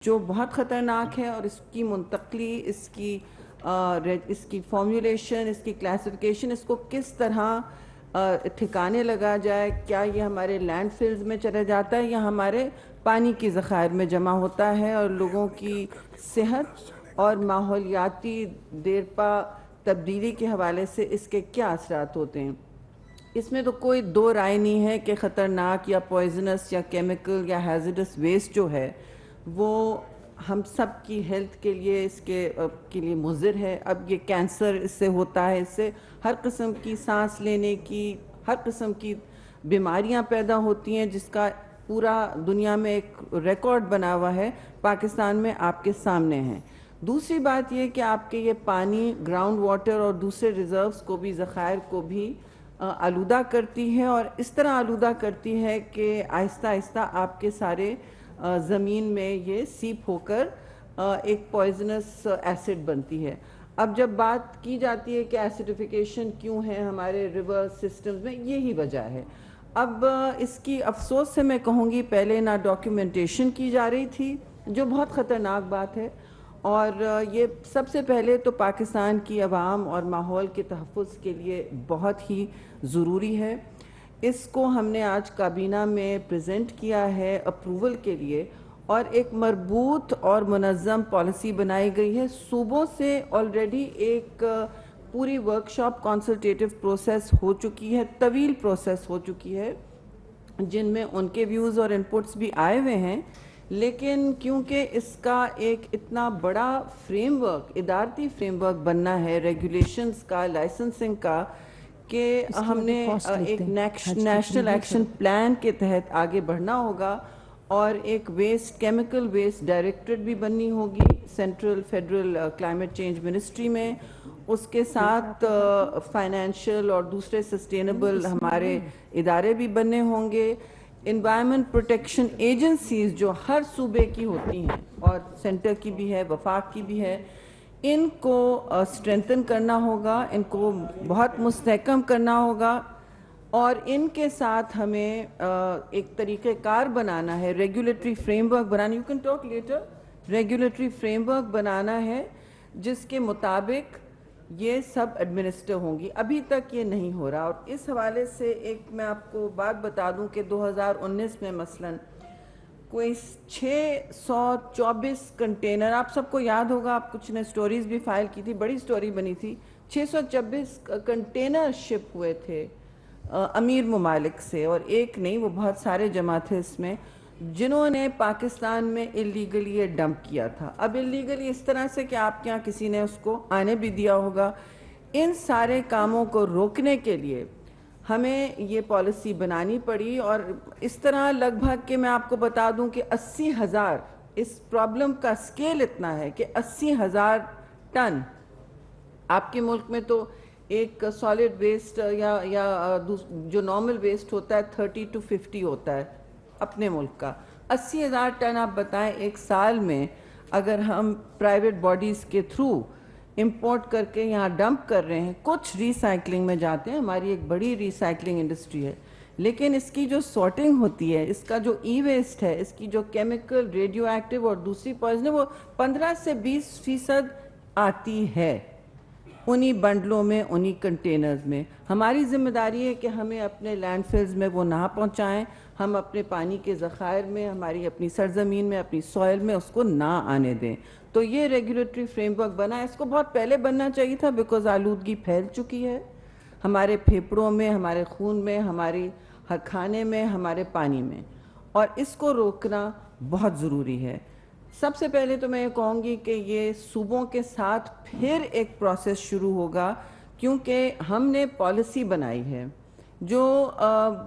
جو بہت خطرناک ہے، اور اس کی منتقلی، اس کی فارمولیشن، اس کی کلاسیفیکیشن، اس کو کس طرح ٹھکانے لگا جائے، کیا یہ ہمارے لینڈ فلز میں چلا جاتا ہے یا ہمارے پانی کی ذخائر میں جمع ہوتا ہے، اور لوگوں کی صحت اور ماحولیاتی دیرپا تبدیلی کے حوالے سے اس کے کیا اثرات ہوتے ہیں۔ اس میں تو کوئی دو رائے نہیں ہے کہ خطرناک یا پوائزنس یا کیمیکل یا ہیزرڈس ویسٹ جو ہے وہ ہم سب کی ہیلتھ کے لیے، اس کے لیے مضر ہے۔ اب یہ کینسر اس سے ہوتا ہے، اس سے ہر قسم کی سانس لینے کی، ہر قسم کی بیماریاں پیدا ہوتی ہیں، جس کا پورا دنیا میں ایک ریکارڈ بنا ہوا ہے، پاکستان میں آپ کے سامنے ہیں۔ دوسری بات یہ کہ آپ کے یہ پانی، گراؤنڈ واٹر اور دوسرے ریزروز کو بھی، ذخائر کو بھی آلودہ کرتی ہے، اور اس طرح آلودہ کرتی ہے کہ آہستہ آہستہ آپ کے سارے زمین میں یہ سیپ ہو کر ایک پوائزنس ایسڈ بنتی ہے۔ اب جب بات کی جاتی ہے کہ ایسیڈیفیکیشن کیوں ہے ہمارے ریور سسٹمز میں، یہی وجہ ہے۔ اب اس کی افسوس سے میں کہوں گی، پہلے نہ ڈاکیومنٹیشن کی جا رہی تھی، جو بہت خطرناک بات ہے، اور یہ سب سے پہلے تو پاکستان کی عوام اور ماحول کے تحفظ کے لیے بہت ہی ضروری ہے۔ اس کو ہم نے آج کابینہ میں پریزنٹ کیا ہے اپروول کے لیے، اور ایک مربوط اور منظم پالیسی بنائی گئی ہے۔ صوبوں سے آلریڈی ایک پوری ورکشاپ کنسلٹیٹو پروسیس ہو چکی ہے، طویل پروسیس ہو چکی ہے، جن میں ان کے ویوز اور انپٹس بھی آئے ہوئے ہیں، لیکن کیونکہ اس کا ایک اتنا بڑا فریم ورک، ادارتی فریم ورک بننا ہے، ریگولیشنز کا، لائسنسنگ کا، کہ ہم نے ایک نیشنل ایکشن پلان کے تحت آگے بڑھنا ہوگا، اور ایک کیمیکل ویسٹ ڈائریکٹریٹ بھی بننی ہوگی central federal climate change ministry میں۔ اس کے ساتھ فائنینشیل اور دوسرے سسٹینیبل ہمارے ادارے بھی بننے ہوں گے۔ انوائرمنٹ پروٹیکشن ایجنسیز جو ہر صوبے کی ہوتی ہیں، اور سینٹر کی بھی ہے، وفاق کی بھی ہے، ان کو اسٹرینتھن کرنا ہوگا، ان کو بہت مستحکم کرنا ہوگا، اور ان کے ساتھ ہمیں ایک طریقہ کار بنانا ہے، ریگولیٹری فریم ورک بنانا، you can talk later, regulatory framework بنانا ہے جس کے مطابق یہ سب ایڈمنسٹر ہوں گی۔ ابھی تک یہ نہیں ہو رہا، اور اس حوالے سے ایک میں آپ کو بات بتا دوں کہ 2019 میں مثلاً کوئی 624 کنٹینر، آپ سب کو یاد ہوگا، آپ کچھ نے سٹوریز بھی فائل کی تھی، بڑی سٹوری بنی تھی، 624 کنٹینر شپ ہوئے تھے امیر ممالک سے، اور ایک نہیں، وہ بہت سارے جمع تھے اس میں، جنہوں نے پاکستان میں اللیگلی یہ ڈمپ کیا تھا۔ اب اللیگلی اس طرح سے کہ آپ کے یہاں کسی نے اس کو آنے بھی دیا ہوگا۔ ان سارے کاموں کو روکنے کے لیے ہمیں یہ پالیسی بنانی پڑی، اور اس طرح لگ بھگ کہ میں آپ کو بتا دوں کہ 80,000، اس پرابلم کا سکیل اتنا ہے کہ 80,000 ٹن، آپ کے ملک میں تو ایک سالڈ ویسٹ یا جو نارمل ویسٹ ہوتا ہے 30 to 50 ہوتا ہے اپنے ملک کا، 80,000 ٹن آپ بتائیں ایک سال میں اگر ہم پرائیویٹ باڈیز کے تھرو امپورٹ کر کے یہاں ڈمپ کر رہے ہیں، کچھ ری سائکلنگ میں جاتے ہیں، ہماری ایک بڑی ری سائکلنگ انڈسٹری ہے، لیکن اس کی جو سارٹنگ ہوتی ہے، اس کا جو ای ویسٹ ہے، اس کی جو کیمیکل، ریڈیو ایکٹیو اور دوسری پوائزن، وہ 15 سے 20% آتی ہے انہی بنڈلوں میں، انہی کنٹینرز میں۔ ہماری ذمہ داری ہے کہ ہمیں اپنے لینڈ فلز میں وہ نہ پہنچائیں، ہم اپنے پانی کے ذخائر میں، ہماری اپنی سرزمین میں، اپنی سوئل میں اس کو نہ آنے دیں۔ تو یہ ریگولیٹری فریم ورک بنا ہے، اس کو بہت پہلے بننا چاہیے تھا، بیکاز آلودگی پھیل چکی ہے ہمارے پھیپھڑوں میں، ہمارے خون میں، ہماری کھانے میں، ہمارے پانی میں، اور اس کو روکنا بہت ضروری ہے۔ سب سے پہلے تو میں یہ کہوں گی کہ یہ صوبوں کے ساتھ پھر ایک پروسیس شروع ہوگا، کیونکہ ہم نے پالیسی بنائی ہے، جو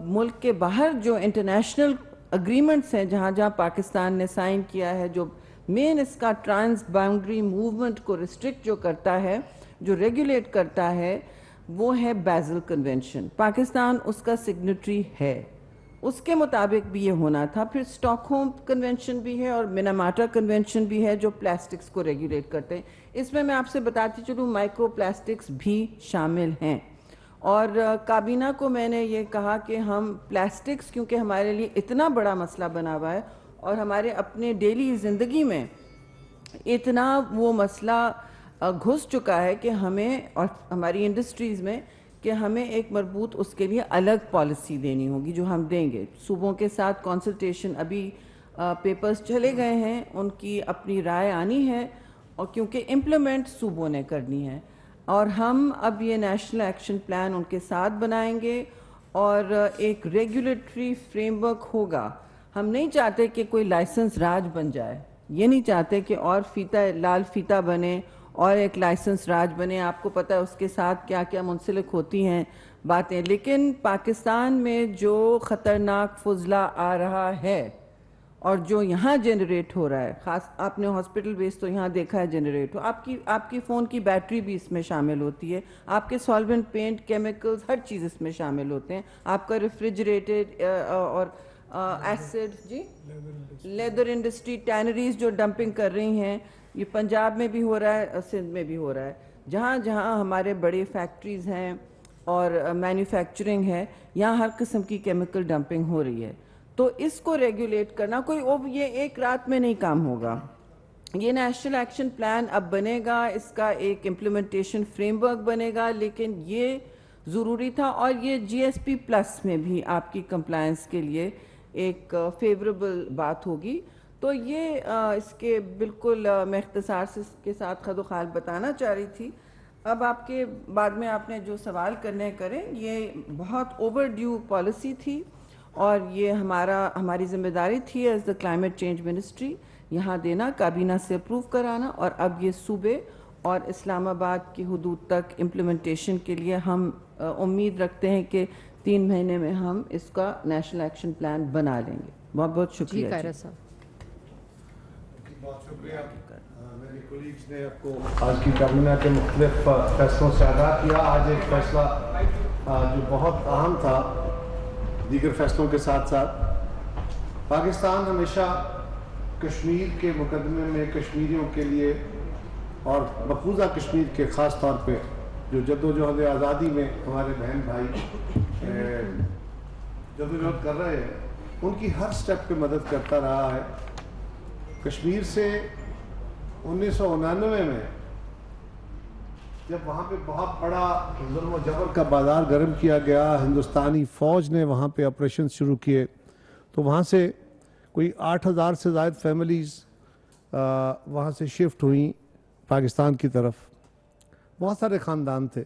ملک کے باہر جو انٹرنیشنل اگریمنٹس ہیں جہاں جہاں پاکستان نے سائن کیا ہے، جو مین اس کا ٹرانس باؤنڈری موومنٹ کو ریسٹرکٹ جو کرتا ہے، جو ریگولیٹ کرتا ہے، وہ ہے بیزل کنونشن۔ پاکستان اس کا سگنیٹری ہے، اس کے مطابق بھی یہ ہونا تھا۔ پھر اسٹاک ہوم کنونشن بھی ہے اور مناماٹا کنونشن بھی ہے جو پلاسٹکس کو ریگولیٹ کرتے ہیں۔ اس میں آپ سے بتاتی چلوں مائکرو پلاسٹکس بھی شامل ہیں، اور کابینہ کو میں نے یہ کہا کہ ہم پلاسٹکس، کیونکہ ہمارے لیے اتنا بڑا مسئلہ بنا ہوا ہے، اور ہمارے اپنے ڈیلی زندگی میں اتنا وہ مسئلہ گھس چکا ہے کہ ہمیں اور ہماری انڈسٹریز میں کہ ہمیں ایک مربوط اس کے لیے الگ پالیسی دینی ہوگی جو ہم دیں گے. صوبوں کے ساتھ کنسلٹیشن ابھی پیپرز چلے گئے ہیں, ان کی اپنی رائے آنی ہے, اور کیونکہ امپلیمنٹ صوبوں نے کرنی ہے, اور ہم اب یہ نیشنل ایکشن پلان ان کے ساتھ بنائیں گے اور ایک ریگولیٹری فریم ورک ہوگا. ہم نہیں چاہتے کہ کوئی لائسنس راج بن جائے, یہ نہیں چاہتے کہ اور فیتا لال فیتا بنے اور ایک لائسنس راج بنے. آپ کو پتہ ہے اس کے ساتھ کیا کیا منسلک ہوتی ہیں باتیں. لیکن پاکستان میں جو خطرناک فضلہ آ رہا ہے اور جو یہاں جنریٹ ہو رہا ہے, خاص آپ نے ہاسپٹل بیس تو یہاں دیکھا ہے جنریٹ ہو, آپ کی فون کی بیٹری بھی اس میں شامل ہوتی ہے, آپ کے سالوینٹ, پینٹ, کیمیکلز, ہر چیز اس میں شامل ہوتے ہیں, آپ کا ریفریجریٹڈ اور ایسڈ, جی لیدر انڈسٹری, ٹینریز جو ڈمپنگ کر رہی ہیں, یہ پنجاب میں بھی ہو رہا ہے, سندھ میں بھی ہو رہا ہے, جہاں جہاں ہمارے بڑے فیکٹریز ہیں اور مینوفیکچرنگ ہے, یہاں ہر قسم کی کیمیکل ڈمپنگ ہو رہی ہے. تو اس کو ریگولیٹ کرنا کوئی یہ ایک رات میں نہیں کام ہوگا. یہ نیشنل ایکشن پلان اب بنے گا, اس کا ایک امپلیمنٹیشن فریم ورک بنے گا, لیکن یہ ضروری تھا. اور یہ جی ایس پی پلس میں بھی آپ کی کمپلائنس کے لیے ایک فیوریبل بات ہوگی. تو یہ اس کے بالکل میں اختصار سے کے ساتھ خد و خال بتانا چاہ رہی تھی. اب آپ کے بعد میں آپ نے جو سوال کرنے کریں, یہ بہت اوور ڈیو پالیسی تھی, اور یہ ہماری ذمہ داری تھی as the climate change ministry یہاں دینا, کابینہ سے اپروو کرانا, اور اب یہ صوبے اور اسلام آباد کی حدود تک امپلیمنٹیشن کے لیے ہم امید رکھتے ہیں کہ 3 مہینے میں ہم اس کا نیشنل ایکشن پلان بنا لیں گے. بہت بہت شکریہ. جی قائرہ صاحب. بہت شکریہ. میری کولیگز نے آپ کو آج کی کابینہ کے مختلف فیصلوں سے آگاہ کیا. آج ایک فیصلہ جو بہت اہم تھا دیگر فیصلوں کے ساتھ ساتھ, پاکستان ہمیشہ کشمیر کے مقدمے میں کشمیریوں کے لیے اور مقبوضہ کشمیر کے خاص طور پہ جو جدوجہد آزادی میں ہمارے بہن بھائی جدوجہد کر رہے ہیں, ان کی ہر سٹیپ پہ مدد کرتا رہا ہے. کشمیر سے 1999 میں جب وہاں پہ بہت بڑا ظلم و جبر کا بازار گرم کیا گیا, ہندوستانی فوج نے وہاں پہ آپریشن شروع کیے, تو وہاں سے کوئی 8,000 سے زائد فیملیز وہاں سے شفٹ ہوئیں پاکستان کی طرف. بہت سارے خاندان تھے,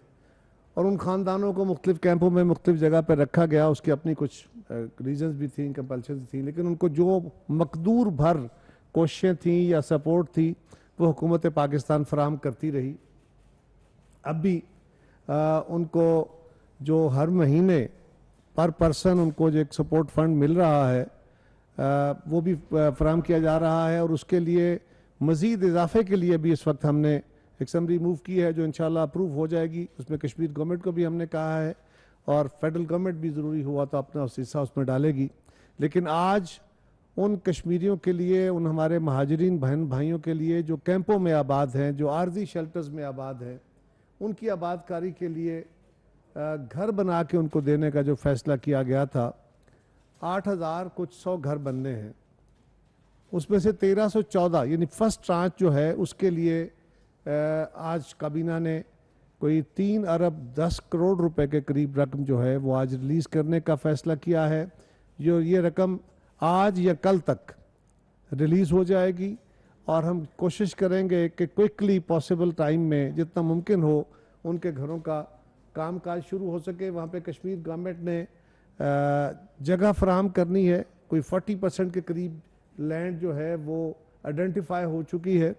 اور ان خاندانوں کو مختلف کیمپوں میں مختلف جگہ پہ رکھا گیا. اس کی اپنی کچھ ریزنز بھی تھیں, کمپلشنز تھیں, لیکن ان کو جو مقدور بھر کوششیں تھیں یا سپورٹ تھی وہ حکومت پاکستان فراہم کرتی رہی. اب بھی ان کو جو ہر مہینے پر پرسن ان کو جو ایک سپورٹ فنڈ مل رہا ہے وہ بھی فراہم کیا جا رہا ہے, اور اس کے لیے مزید اضافے کے لیے بھی اس وقت ہم نے ایک سمری موو کی ہے جو انشاءاللہ اپروو ہو جائے گی. اس میں کشمیر گورنمنٹ کو بھی ہم نے کہا ہے, اور فیڈرل گورنمنٹ بھی ضروری ہوا تو اپنا حصہ اس میں ڈالے گی. لیکن آج ان کشمیریوں کے لیے, ان ہمارے مہاجرین بہن بھائیوں کے لیے جو کیمپوں میں آباد ہیں, جو عارضی شیلٹرز میں آباد ہیں, ان کی آباد کاری کے لیے گھر بنا کے ان کو دینے کا جو فیصلہ کیا گیا تھا, 8,000 کچھ 100 گھر بننے ہیں. اس میں سے 1,314 یعنی فرسٹ ٹرانچ جو ہے اس کے لیے آج کابینہ نے کوئی 3 ارب 10 کروڑ روپے کے قریب رقم جو ہے وہ آج ریلیز کرنے کا فیصلہ کیا ہے. جو یہ رقم آج یا کل تک ریلیز ہو جائے گی, اور ہم کوشش کریں گے کہ کوئکلی پاسبل ٹائم میں جتنا ممکن ہو ان کے گھروں کا کام کاج شروع ہو سکے. وہاں پہ کشمیر گورنمنٹ نے جگہ فراہم کرنی ہے, کوئی 40% کے قریب لینڈ جو ہے وہ آئیڈینٹیفائی ہو چکی ہے.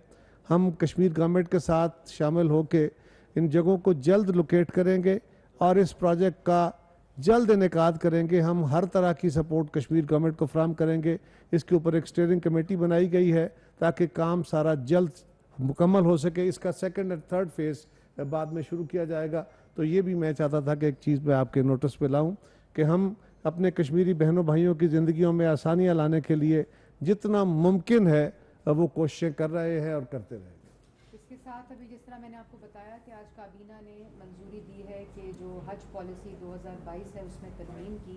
ہم کشمیر گورنمنٹ کے ساتھ شامل ہو کے ان جگہوں کو جلد لوکیٹ کریں گے اور اس پروجیکٹ کا جلد انعقاد کریں گے. ہم ہر طرح کی سپورٹ کشمیر گورنمنٹ کو فراہم کریں گے. اس کے اوپر ایک اسٹیئرنگ کمیٹی بنائی گئی ہے تاکہ کام سارا جلد مکمل ہو سکے. اس کا 2nd اور 3rd فیز بعد میں شروع کیا جائے گا. تو یہ بھی میں چاہتا تھا کہ ایک چیز میں آپ کے نوٹس پہ لاؤں کہ ہم اپنے کشمیری بہنوں بھائیوں کی زندگیوں میں آسانیاں لانے کے لیے جتنا ممکن ہے وہ کوششیں کر رہے ہیں اور کرتے رہیں گے. اس کے ساتھ ابھی جس طرح میں نے آپ کو بتایا کہ آج کابینہ نے منظوری دی ہے کہ جو حج پالیسی 2022 ہے اس میں ترمیم کی,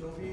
24